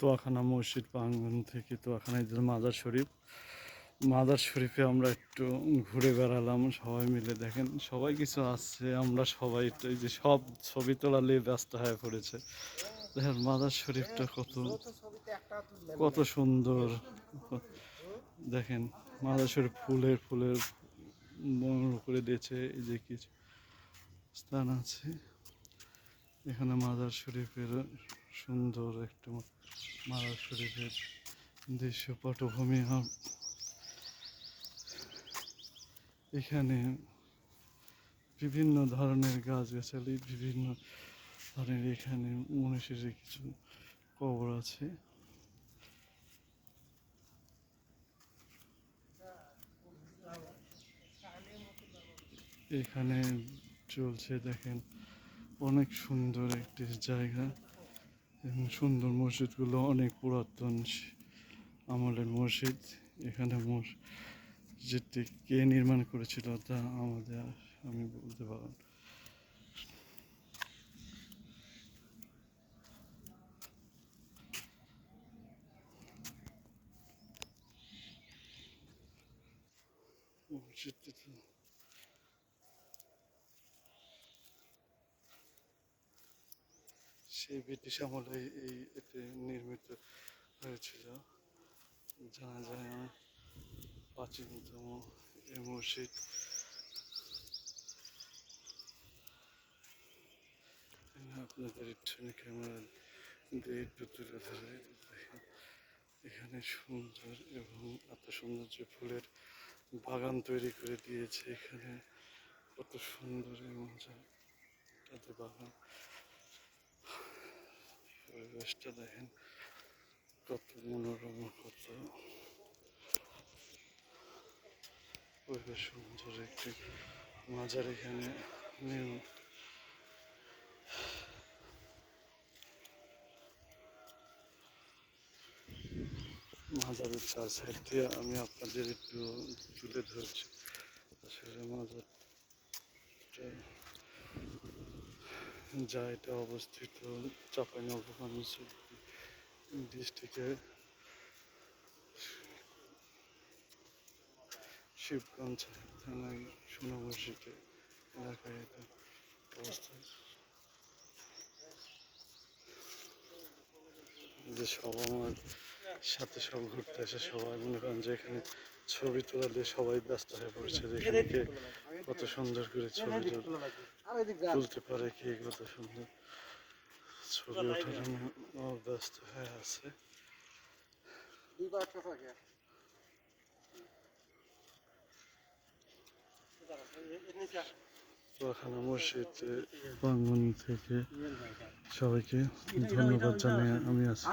তোয়াখানা মসজিদ প্রাঙ্গণ থেকে তোয়াখানা ঈদুল মাজার শরীফ। মাজার শরীফে আমরা একটু ঘুরে বেড়ালাম সবাই মিলে। দেখেন সবাই কিছু আসছে, আমরা সবাই এই যে সব ছবি তোলা নিয়ে ব্যস্ত হয়ে পড়েছে। দেখেন মাজার শরীফটা কত কত সুন্দর। দেখেন মাজার শরীফ ফুলের ফুলের মনোর করে দিয়েছে। এই যে কিছু স্থান আছে এখানে মাজার শরীফের সুন্দর একটা মাজার শরীফের দৃশ্য পটভূমি। এখানে বিভিন্ন ধরনের গাছগাছালি, বিভিন্ন ধরনের এখানে মনীষীর কিছু কবর আছে। এখানে চলছে দেখেন অনেক সুন্দর একটি জায়গা এবং সুন্দর মসজিদগুলো অনেক পুরাতন আমলের মসজিদ। এখানে মসজিদটি কে নির্মাণ করেছিল তা আমি বলতে পারব। মসজিদটি তো সেই ব্রিটিশ আমলে এতে নির্মিত হয়েছিল। জানা যায় প্রাচীনতম এই মসজিদ। আপনাদের একটু ক্যামেরা দিয়ে একটু তুলে ধরে দেখেন এখানে সুন্দর এবং এত সুন্দর যে ফুলের বাগান তৈরি করে দিয়েছে। এখানে কত সুন্দর এবং তাতে বাগান পরিবেশটা দেখেন কত মনোরম, কত পরিবেশ সুন্দর একটি মাজার এখানে মাজারের চার সাইড দিয়ে আমি আপনাদের একটু তুলে ধরছি। আসলে মাজারটা যা এটা অবস্থিত চাঁপাইনবাবগঞ্জ ডিস্ট্রিক্টে শিবগঞ্জ থানায় সোনামসজিদে এলাকায় এটা অবস্থান। যে সব আমার সাথে সব ঘুরতে আসে সবাই মনে করেন যে এখানে ছবি তোলা দিয়ে সবাই ব্যস্ত হয়ে পড়েছে। যেখানে কে কত সুন্দর করে ছবি তুলতে পারে, কে কত সুন্দর ছবি ওঠার জন্য ব্যস্ত হয়ে আছে। তোয়াখানা মসজিদ প্রাঙ্গণ থেকে সবাইকে ধন্যবাদ জানিয়ে আমি আছি।